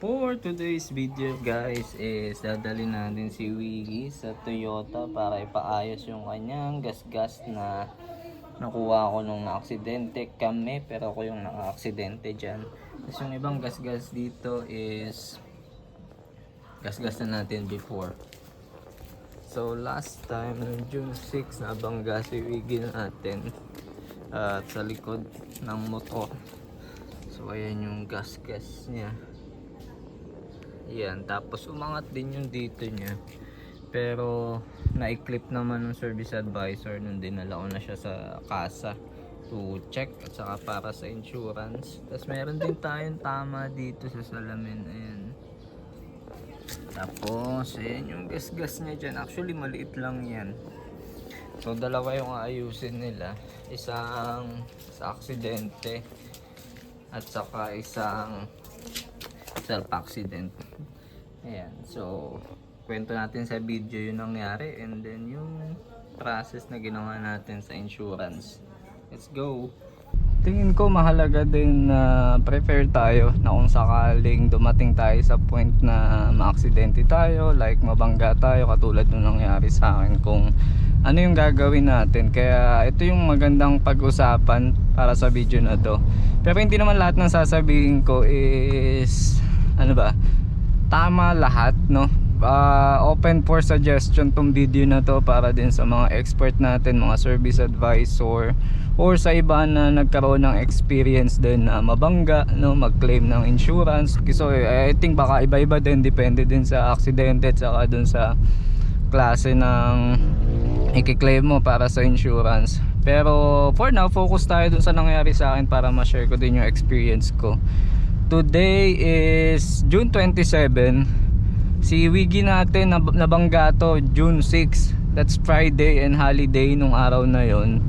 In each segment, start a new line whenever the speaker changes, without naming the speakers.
For today's video guys is dadalhin natin si Wiggy sa Toyota para ipaayos yung kanyang gasgas na nakuha ko nung na-aksidente kami, pero ako yung naka-aksidente dyan. Tapos yung ibang gasgas dito is gasgas na natin before. So last time noong June 6 nabangga si Wiggy natin at sa likod ng motor. So ayan yung gasgas niya. Yan, tapos umangat din yung dito niya. Pero na-clip naman ng service advisor nung dinala ko na siya sa kasa to check at saka para sa insurance. Tapos meron din tayong tama dito sa salamin. Ayan. Tapos ayan yung gasgas niya dyan. Actually maliit lang yan. So dalawa yung aayusin nila. Isang sa aksidente at saka isang self-accident. Ayan, so kwento natin sa video yung nangyari and then yung process na ginawa natin sa insurance. Let's go! Tingin ko mahalaga din na prepare tayo na kung sakaling dumating tayo sa point na maaksidente tayo, like mabangga tayo katulad nung nangyari sa akin, kung ano yung gagawin natin. Kaya ito yung magandang pag-usapan para sa video na to. Pero hindi naman lahat ng sasabihin ko is ano ba, tama lahat, no? Open for suggestion tong video na to para din sa mga expert natin, mga service advisor, or sa iba na nagkaroon ng experience din na mabangga, no, mag-claim ng insurance. So I think baka iba-iba din, depende din sa aksidente at saka dun sa klase ng i-claim mo para sa insurance. Pero for now, focus tayo dun sa nangyari sa akin para ma-share ko din yung experience ko. Today is June 27. Si Wiggy natin nabangga to June 6. That's Friday and holiday nung araw na yon.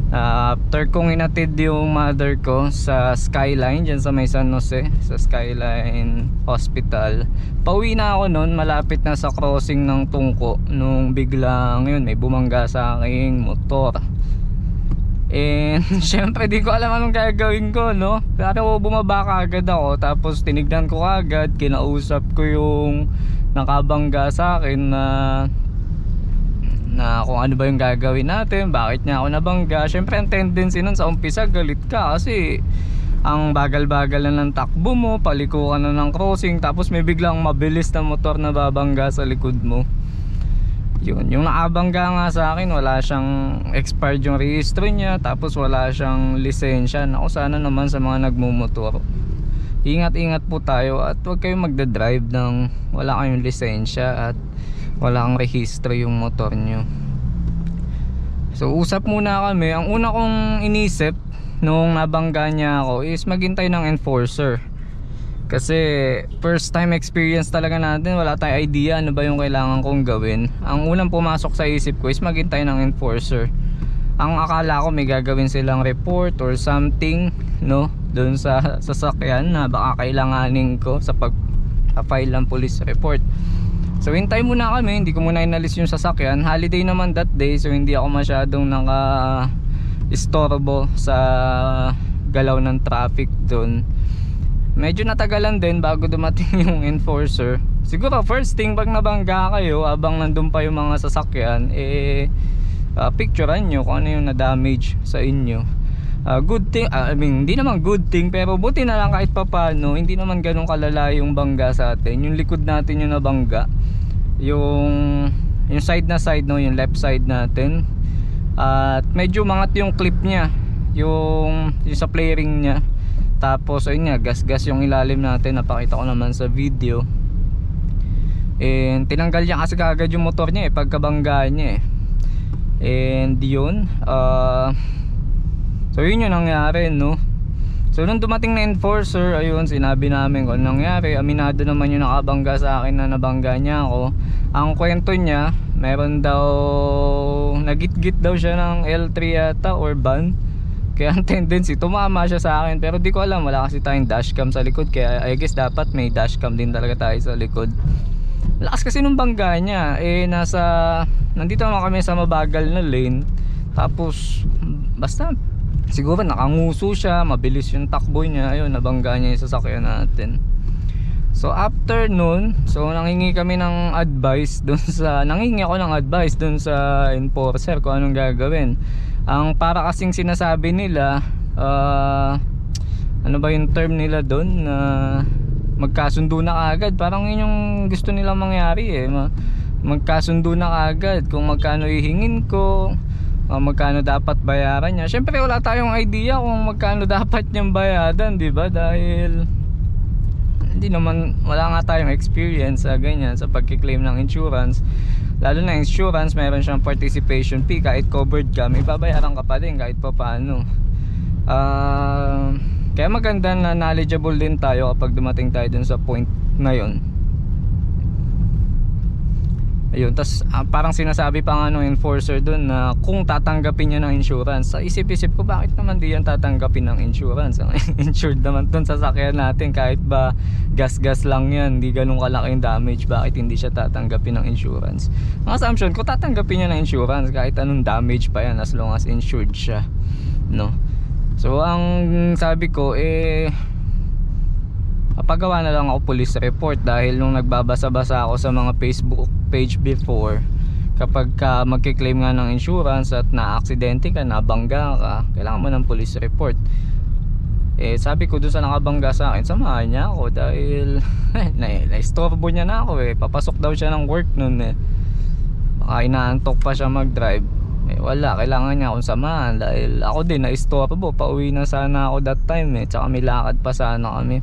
After kong inatid yung mother ko sa Skyline dyan sa may San Jose, sa Skyline Hospital, pauwi na ako nun, malapit na sa crossing ng Tungko nung biglang yun, may bumangga sa aking motor. And syempre di ko alam anong gagawin ko, no? Pero bumaba kaagad ako, tapos tinignan ko kaagad, kinausap ko yung nakabangga sa akin na kung ano ba yung gagawin natin, bakit niya ako nabangga. Syempre ang tendency nun sa umpisa, galit ka kasi ang bagal-bagal na ng takbo mo, paliko ka na ng crossing, tapos may biglang mabilis na motor na babangga sa likod mo. Yun, yung nakabangga nga sa akin, wala siyang expired yung rehistro niya, tapos wala siyang lisensya. Naku, sana naman sa mga nagmumotor, ingat-ingat po tayo at huwag kayong magdadrive ng wala kayong lisensya at wala kang rehistro yung motor nyo. So usap muna kami. Ang una kong inisip nung nabangga niya ako is maghintay ng enforcer. Kasi first time experience talaga natin, wala tayong idea ano ba yung kailangan kong gawin. Ang unang pumasok sa isip ko is maghintay ng enforcer. Ang akala ko may gagawin silang report or something, no, doon sa sasakyan na baka kailanganin ko sa pag-file ng police report. So hintay muna kami, hindi ko muna inalis yung sasakyan. Holiday naman that day, so hindi ako masyadong naka-istorbo sa galaw ng traffic doon. Medyo natagalan din bago dumating yung enforcer. Siguro first thing pag nabangga kayo, abang nandun pa yung mga sasakyan, picturean nyo kung ano yung na-damage sa inyo. Good thing, I mean hindi naman good thing, pero buti na lang kahit papano, hindi naman ganun kalala yung bangga sa atin. Yung likod natin yung nabangga, yung side na side, no, yung left side natin. At medyo mangat yung clip niya, yung sa play ring niya. Tapos ayun nga, gas-gas yung ilalim natin, napakita ko naman sa video. And tinanggal niya kasi kaagad yung motor niya pagkabangga niya And yun, so yun yung nangyari, no. So nung dumating na enforcer, ayun, sinabi namin kung anong nangyari. Aminado naman yung nakabangga sa akin na nabangga niya ako. Ang kwento niya, meron daw nagit-git daw siya ng L3 yata or van, kaya ang tendency tumama siya sa akin. Pero di ko alam, wala kasi tayong dashcam sa likod, kaya I guess dapat may dashcam din talaga tayo sa likod. Lakas kasi nung bangga niya, nandito naman kami sa mabagal na lane. Tapos basta siguro nakanguso siya, mabilis yung takbo niya, ayun, nabangga niya yung sasakyan natin. So after nun, so nangingi kami ng advice dun sa nangingi ako ng advice dun sa enforcer kung anong gagawin. Ang para kasing sinasabi nila, ano ba yung term nila dun, na magkasundo na kaagad. Parang yun yung gusto nilang mangyari eh. Magkasundo na kaagad kung magkano hihingin ko, magkano dapat bayaran niya. Syempre wala tayong idea kung magkano dapat niyang bayadan, di ba? Dahil hindi naman, wala nga tayong experience sa ganyan, sa pagki-claim ng insurance. Lalo na insurance, mayroon siyang participation fee. Kahit covered ka, may babayaran ka pa din kahit pa paano. Kaya maganda na knowledgeable din tayo kapag dumating tayo dun sa point na yun. Ayun, tas parang sinasabi pa nga ng enforcer dun na kung tatanggapin niya ng insurance. Sa isip-isip ko, bakit naman di yan tatanggapin ng insurance? Ang insured naman dun sa sasakyan natin, kahit ba gas-gas lang yan, di ganun kalaking damage, bakit hindi siya tatanggapin ng insurance? Ang assumption ko, tatanggapin niya ng insurance kahit anong damage pa yan, as long as insured siya, no? So ang sabi ko papagawa na lang ako police report, dahil nung nagbabasa-basa ako sa mga Facebook page before, kapag ka magki-claim nga ng insurance at na-aksidente ka, nabangga ka, kailangan mo ng police report. Sabi ko dun sa nakabangga sa akin, samahan niya ako dahil na-istorbo niya na ako papasok daw siya ng work nun baka inaantok pa siya mag-drive. Wala, kailangan niya akong samahan dahil ako din na-istorbo, pauwi na sana ako that time tsaka may lakad pa sana kami.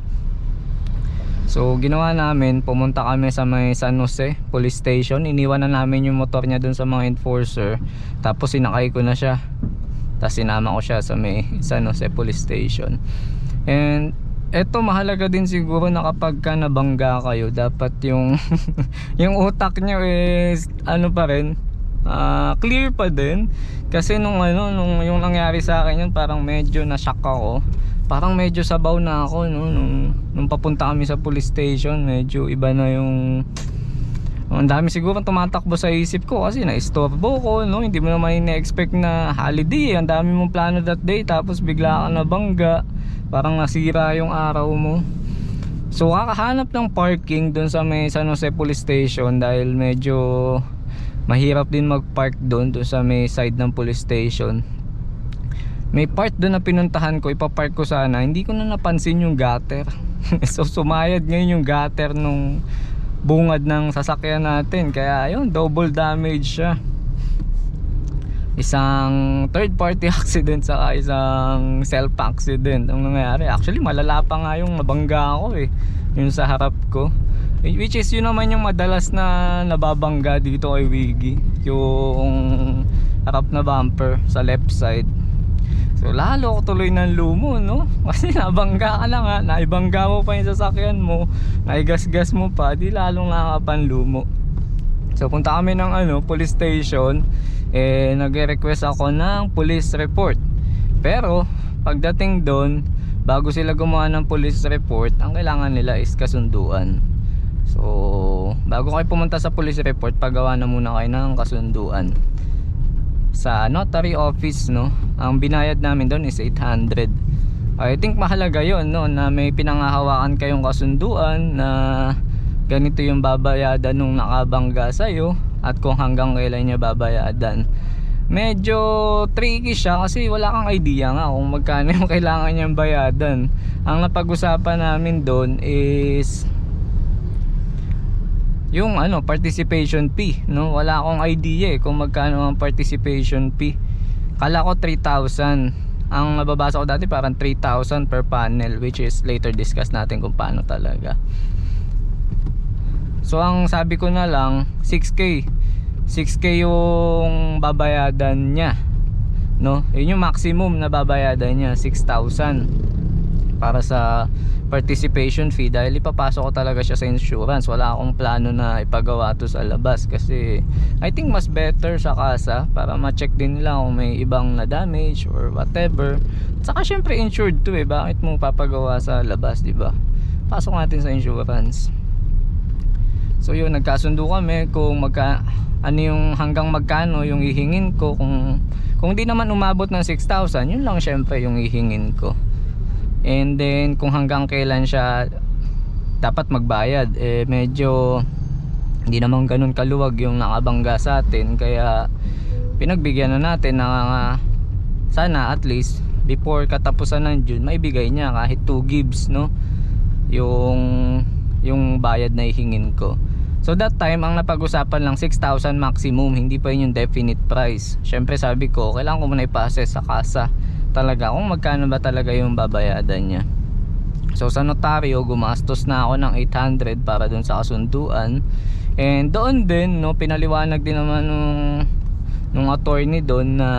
So ginawa namin, pumunta kami sa may San Jose Police Station. Iniwan na namin yung motor niya dun sa mga enforcer, tapos sinakay ko na siya, tapos sinama ko siya sa may San Jose Police Station. And eto, mahalaga din siguro na kapag ka nabangga kayo, dapat yung yung utak nyo is ano pa rin, clear pa din. Kasi nung yung nangyari sa akin yun, parang medyo na-shock ako. Parang medyo sabaw na ako nung papunta kami sa police station. Medyo iba na yung ang dami siguro tumatakbo sa isip ko kasi na-istorbo ko, hindi mo naman ina-expect na holiday, ang dami mong plano that day, tapos bigla ka nabangga, parang nasira yung araw mo. So kakahanap ng parking dun sa may San Jose Police Station, dahil medyo mahirap din mag-park dun sa may side ng police station. May part doon na pinuntahan ko, ipapark ko sana, hindi ko na napansin yung gutter. So sumayad ngayon yung gutter nung bungad ng sasakyan natin, kaya ayun, double damage siya. Isang third party accident saka isang self accident ang nangyari. Actually malala pa nga yung nabangga ako yung sa harap ko, which is yun naman yung madalas na nababangga dito kay Wiggy, yung harap na bumper sa left side. So lalo ko tuloy ng lumo, kasi nabangga ka lang naibangga mo pa yung sasakyan mo, naigasgas mo pa, di lalong nakapanlumo. So punta kami ng police station, nagre-request ako ng police report. Pero pagdating doon, bago sila gumawa ng police report, ang kailangan nila is kasunduan. So bago kayo pumunta sa police report, pagawa na muna kayo ng kasunduan sa notary office, ang binayad namin doon is 800. I think mahalaga yon, na may pinangahawakan kayong kasunduan na ganito yung babayadan nung nakabangga sa'yo at kung hanggang kailan niya babayadan. Medyo tricky siya kasi wala kang idea nga kung magkano yung kailangan niyang bayadan. Ang napag-usapan namin doon is yung participation fee, wala akong idea kung magkano ang participation fee. Kala ko 3,000. Ang nababasa ko dati parang 3,000 per panel, which is later discuss natin kung paano talaga. So ang sabi ko na lang 6K yung babayadan niya, yun yung maximum na babayadan niya, 6,000 para sa participation fee, dahil ipapasok ko talaga siya sa insurance. Wala akong plano na ipagawa to sa labas kasi I think mas better sa kasa para ma-check din nila kung may ibang na damage or whatever. Saka syempre insured to bakit mo papagawa sa labas, diba? Pasok natin sa insurance. So yun, nagkasundo kami kung yung hanggang magkano yung hihingin ko. Kung di naman umabot ng 6,000, yun lang syempre yung hihingin ko. And then kung hanggang kailan siya dapat magbayad. Medyo hindi naman ganun kaluwag yung nakabangga sa atin, kaya pinagbigyan na natin na sana at least before katapusan ng June maibigay niya kahit 2 gives, no, yung bayad na ihingin ko. So that time ang napag-usapan lang 6,000 maximum, hindi pa yun yung definite price. Syempre sabi ko kailangan ko muna ipa-assess sa kasa talaga kung magkano ba talaga yung babayadan niya. So sa notaryo gumastos na ako ng 800 para dun sa kasunduan, and doon din, no, pinaliwanag din naman nung attorney doon na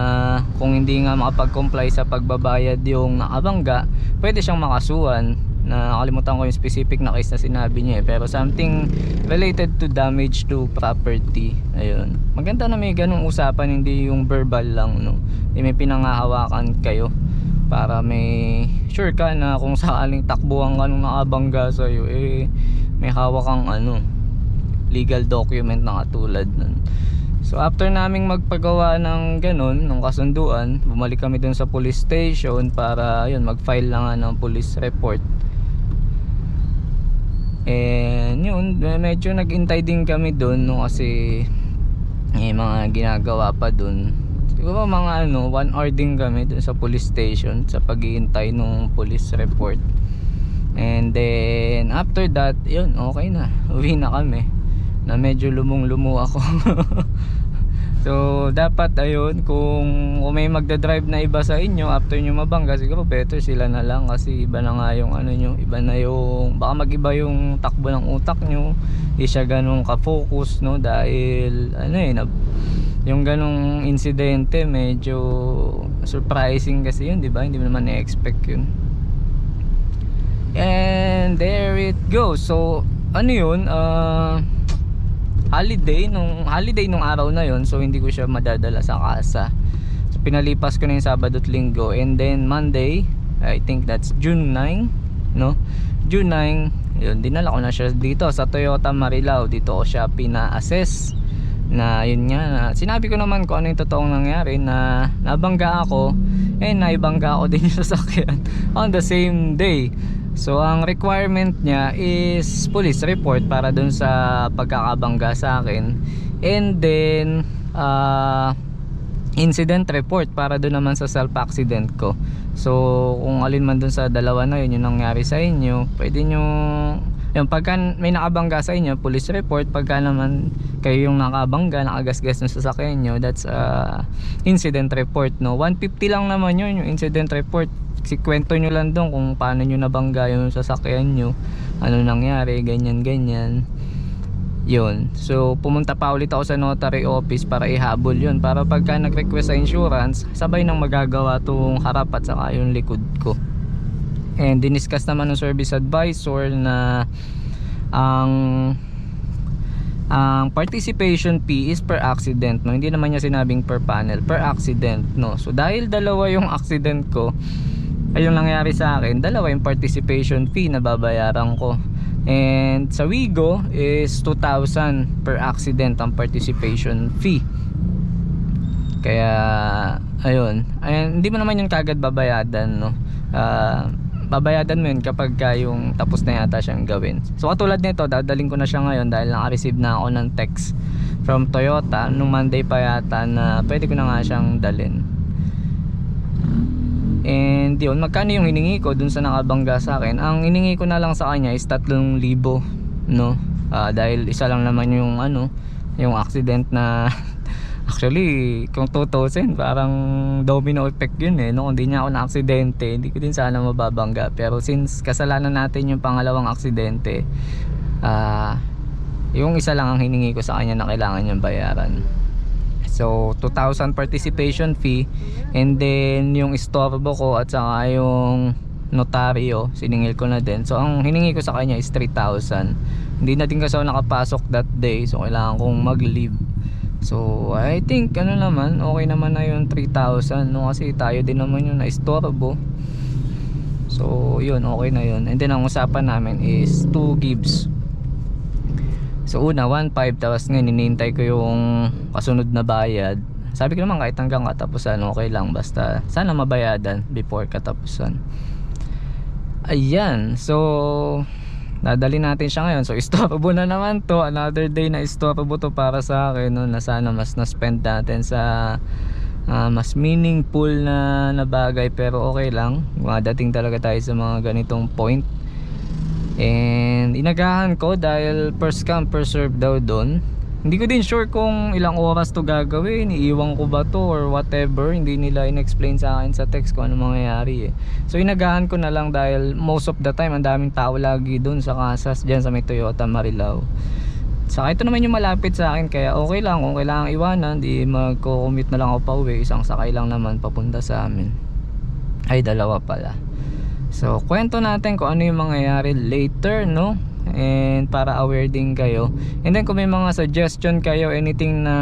kung hindi nga makapag-comply sa pagbabayad yung nakabangga, pwede siyang makasuhan. Nakalimutan ko yung specific na case na sinabi niya pero something related to damage to property. Ayun, maganda na may ganung usapan, hindi yung verbal lang, no, may pinangahawakan kayo para may sure ka na kung sakaling takbuhan ka nung nakabangga sa'yo, may hawak kang legal document na katulad nun. So after naming magpagawa ng ganun, ng kasunduan, bumalik kami dun sa police station para yun, mag-file na nga ng police report. And yun, medyo nag-intay din kami dun, no, kasi may mga ginagawa pa dun. Siguro mga 1 hour din kami dun sa police station sa pag-iintay ng police report. And then after that, yun, okay na, uwi na kami, na medyo lumong-lumo ako. So dapat ayun, kung may magdadrive na iba sa inyo after nyo mabangga, siguro better sila na lang, kasi iba na nga yung nyo, iba na yung, baka mag-iba yung takbo ng utak nyo, hindi siya ganun ka-focus, no, dahil yung ganung insidente medyo surprising kasi yun, di ba? Hindi mo naman na-expect yun. And there it goes. So yun, holiday nung araw na yun, so hindi ko siya madadala sa kasa. So pinalipas ko na yung Sabado at Linggo, and then Monday, I think that's June 9, no? June 9, yun, dinala ko na siya dito sa Toyota Marilao. Dito ko siya pina-assess na yun nga, na sinabi ko naman kung ano yung totoong nangyari, na nabangga ako, naibangga ako din yung sasakyan on the same day. So ang requirement niya is police report para dun sa pagkakabangga sa akin, and then incident report para dun naman sa self accident ko. So kung alin man dun sa dalawa na yun yung nangyari sa inyo, pwede nyo yung pagka may nakabangga sa inyo, police report. Pagka naman kayo yung nakabangga, nakagasgas ng sasakyan nyo, that's incident report, no. 150 lang naman yun, yung incident report. Kwento nyo lang doon kung paano nyo nabangga yung sasakyan nyo, ano nangyari, ganyan ganyan yun. So pumunta pa ulit ako sa notary office para ihabol yun, para pagka nag-request sa insurance, sabay nang magagawa tong harap at saka yung likod ko. And diniscuss naman ng service advisor na ang participation fee is per accident, no. Hindi naman niya sinabing per panel, per accident, no. So dahil dalawa yung accident ko, ay yung nangyari sa akin, dalawa yung participation fee na babayaran ko. And sa Wigo is 2,000 per accident ang participation fee. Kaya ayun, hindi mo naman yung kagad babayadan, no. Babayadan mo yun kapag yung tapos na yata siyang gawin. So katulad nito, dadaling ko na siya ngayon dahil naka-receive na ako ng text from Toyota nung Monday pa yata na pwede ko na nga siyang dalhin. And yun, magkano yung hiningi ko dun sa nakabangga sa akin? Ang hiningi ko na lang sa kanya is 3,000, no. Dahil isa lang naman yung yung accident na actually kung 2,000 parang domino effect yun, no. Kung di niya ako na aksidente, hindi ko din sana mababangga. Pero since kasalanan natin yung pangalawang aksidente, yung isa lang ang hiningi ko sa kanya na kailangan niyang bayaran. So 2,000 participation fee, and then yung istorbo ko at saka yung notaryo siningil ko na din. So ang hiningi ko sa kanya is 3,000. Hindi na din kasi ako nakapasok that day, so kailangan kong mag-leave. So I think naman, okay naman na yung 3,000, no, kasi tayo din naman yung naistorbo. So yun, okay na yun. And then ang usapan namin is 2 gives. So una 1,500, tapos ngayon hinihintay ko yung kasunod na bayad. Sabi ko naman kahit hanggang katapusan okay lang, basta sana mabayadan before katapusan. Ayan, so dadali natin siya ngayon. So istorbo na naman to, another day na istorbo to para sa akin, no, na sana mas na-spend natin sa mas meaningful na bagay. Pero okay lang, madating talaga tayo sa mga ganitong point. And inagahan ko dahil first come first serve daw doon. Hindi ko din sure kung ilang oras to gagawin, iiwan ko ba to or whatever. Hindi nila in-explain sa akin sa text kung ano mangyayari eh. So inagahan ko na lang dahil most of the time ang daming tao lagi dun sa Casas, dyan sa may Toyota Marilao. Saka ito naman yung malapit sa akin, kaya okay lang kung kailangan iwanan, di magko-commute na lang ako pa uwi. Isang sakay lang naman papunta sa amin. Ay, dalawa pala. So kwento natin kung ano yung mangyayari later, no? And para aware din kayo. And then kung may mga suggestion kayo, anything na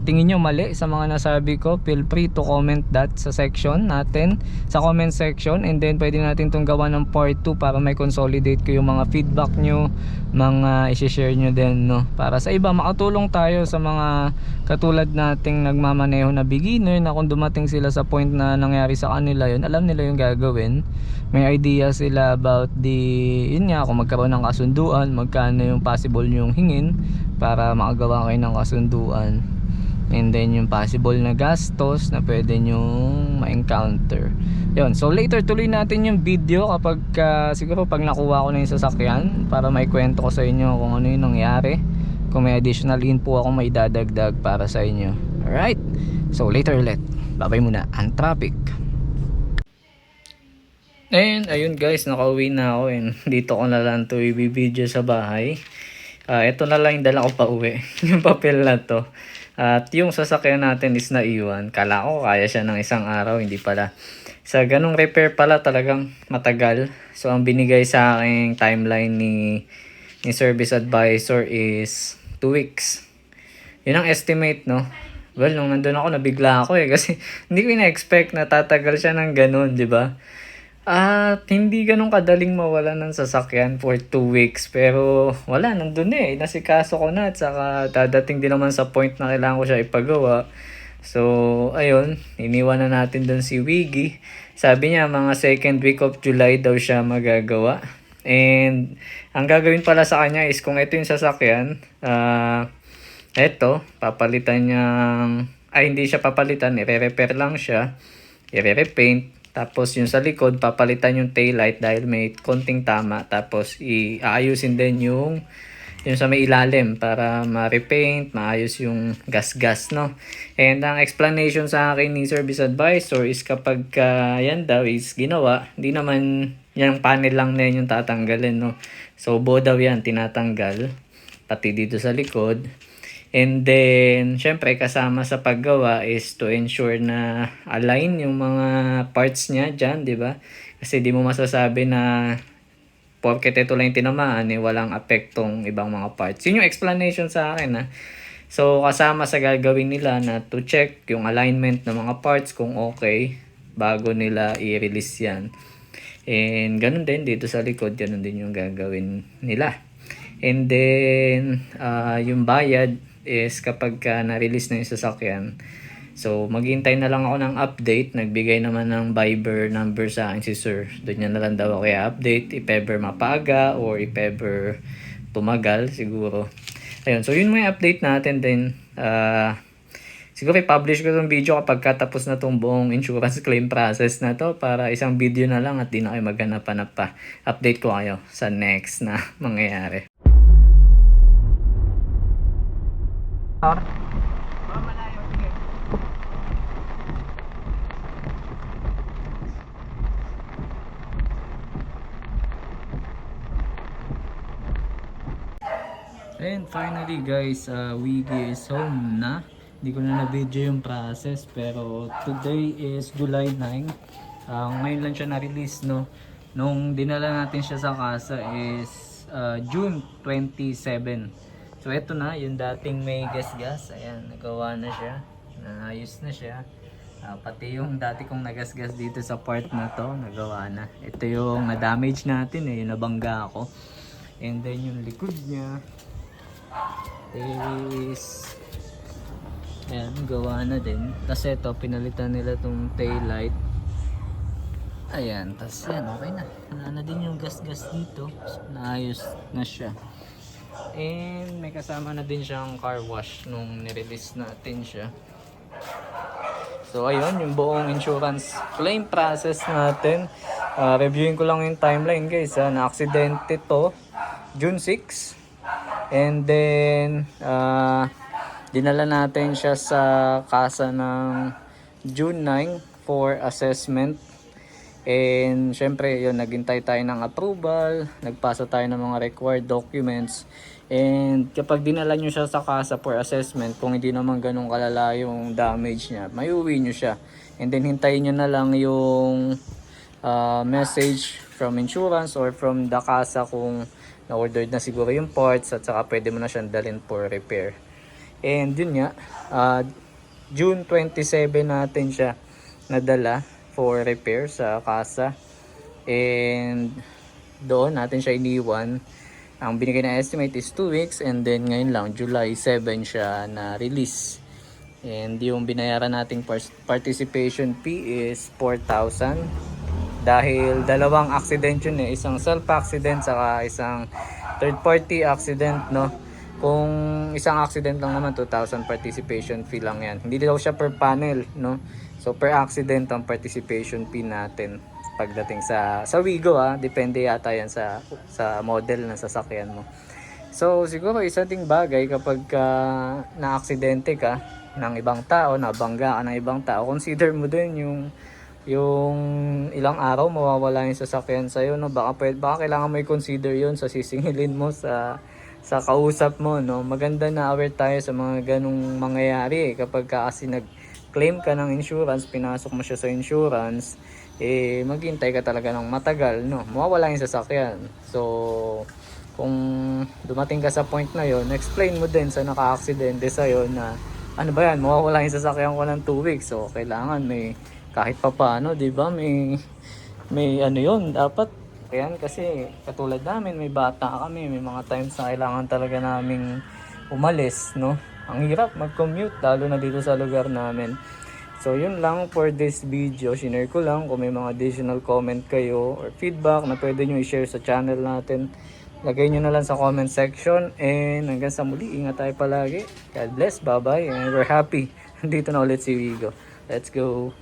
tingin nyo mali sa mga nasabi ko, feel free to comment that sa section natin, sa comment section. And then pwede natin itong gawa ng part 2 para may consolidate ko yung mga feedback nyo, mga isi-share nyo din, no? Para sa iba, makatulong tayo sa mga katulad nating nagmamaneho na beginner, na kung dumating sila sa point na nangyari sa kanila yun, alam nila yung gagawin. May idea sila about yun nga, kung magkaroon ng kasunduan, magkano yung possible nyong hingin para makagawa kayo ng kasunduan. And then yung possible na gastos na pwede nyong ma-encounter. Yun, so later tuloy natin yung video kapag siguro pag nakuha ko na yung sasakyan, para maikwento ko sa inyo kung ano yung nangyari, kung may additional info akong may dadagdag para sa inyo. Alright, so later ulit. Babay muna ang traffic. And ayun guys, nakauwi na ako and dito ko na lang to i-video sa bahay. Ito na lang yung dala ko pa uwi. Yung papel na to. At yung sasakyan natin is naiwan. Kala ko kaya siya ng isang araw, hindi pala. Sa ganong repair pala talagang matagal. So ang binigay sa aking timeline ni service advisor is 2 weeks. Yun ang estimate, no? Well, nung nandun ako, nabigla ako eh. Kasi hindi ko na-expect na tatagal siya ng ganon, di ba? At hindi ganun kadaling mawala ng sasakyan for 2 weeks. Pero wala, nandun eh. Nasikaso ko na at saka dadating din naman sa point na kailangan ko siya ipagawa. So, ayun. Iniwan na natin dun si Wiggy. Sabi niya mga second week of July daw siya magagawa. And ang gagawin pala sa kanya is kung ito yung sasakyan, eto, papalitan niyang, hindi siya papalitan, i-repair lang siya. I-repaint. Tapos yung sa likod, papalitan yung taillight dahil may konting tama. Tapos aayusin din yung sa may ilalim para ma-repaint, maayos yung gas-gas, no? And ang explanation sa akin ni service advisor is kapag yan daw is ginawa, hindi naman yung panel lang na yun yung tatanggalin, no? So buo daw yan tinatanggal, pati dito sa likod. And then, syempre, kasama sa paggawa is to ensure na align yung mga parts niya dyan, di ba? Kasi di mo masasabi na porket ito lang yung tinamaan, walang apektong ibang mga parts. Yun yung explanation sa akin, ha? So, kasama sa gagawin nila na to check yung alignment ng mga parts kung okay bago nila i-release yan. And ganun din dito sa likod, ganun din yung gagawin nila. And then, yung bayad is kapag na-release na yung sasakyan. So, maghintay na lang ako ng update. Nagbigay naman ng Viber number sa akin si sir. Doon niya na lang daw ako i-update. If ever mapaga or if ever tumagal siguro. Ayun, so yun may update natin din. Siguro i-publish ko itong video kapag katapos na itong buong insurance claim process na to, para isang video na lang at di na kayo maghanap-hanap pa. Update ko kayo sa next na mangyayari. And finally guys, Wiggy is home na. Hindi ko na na-video yung process, pero today is July 9. Ngayon lang siya na-release, no? Nung dinala natin siya sa casa is June 27. So eto na, yung dating may gas-gas, ayan, nagawa na siya, naayos na siya. Pati yung dati kong nagasgas dito sa part na to, nagawa na. Ito yung na-damage natin yung nabangga ako. And then yung likod niya is, ayan, gawa na din. Kasi ito, pinalitan nila tong tail light. Ayan, tas yan, okay na. Wala na din yung gas-gas dito. So, naayos na siya. And may kasama na din siyang car wash nung nirelease natin siya. So ayun, yung buong insurance claim process natin. Reviewin ko lang yung timeline guys. Na-aksidente to June 6. And then dinala natin siya sa kasa ng June 9 for assessment. And syempre yun, naghintay tayo ng approval, nagpasa tayo ng mga required documents. And kapag dinala nyo siya sa kasa for assessment, kung hindi naman ganun kalala yung damage niya, may uwi nyo siya. And then hintayin nyo na lang yung message from insurance or from the kasa kung na-ordered na siguro yung parts, at saka pwede mo na siyang dalhin for repair. And yun nga, June 27 natin siya nadala for repair sa kasa. And doon natin siya iniwan. Ang binigay na estimate is 2 weeks, and then ngayon lang July 7 siya na release. And yung binayaran nating participation fee is 4,000 dahil dalawang accident yun eh, isang self accident saka isang third party accident, no. Kung isang accident lang naman, 2,000 participation fee lang yan. Hindi daw siya per panel, no. So per accident ang participation fee natin pagdating sa Wigo, depende yata yan sa model ng sasakyan mo. So siguro isa ding bagay kapag na-aksidente ka ng ibang tao, nabangga ka ng ibang tao, consider mo din yung ilang araw mawawala yung sasakyan sa'yo, no? Baka kailangan mo i-consider yun sa sisingilin mo sa kausap mo, no? Maganda na aware tayo sa mga ganong mangyayari kapag kasi nag-claim ka ng insurance, pinasok mo siya sa insurance, maghintay ka talaga ng matagal, no? Mawawala yung sasakyan. So kung dumating ka sa point na yon, explain mo din sa naka-aksidente sa'yo na ano ba yan, mawawala yung sasakyan ko ng 2 weeks. So kailangan may kahit pa paano, 'di ba? May ano 'yon, dapat. Ayan, kasi katulad namin, may bata kami, may mga times na kailangan talaga naming umalis, no? Ang hirap mag-commute lalo na dito sa lugar namin. So yun lang for this video. Shinare ko lang. Kung may mga additional comment kayo or feedback na pwede nyo i-share sa channel natin, lagay nyo na lang sa comment section. And hanggang sa muli, ingat tayo palagi. God bless, bye bye, and we're happy. Dito na ulit si Wigo. Let's go.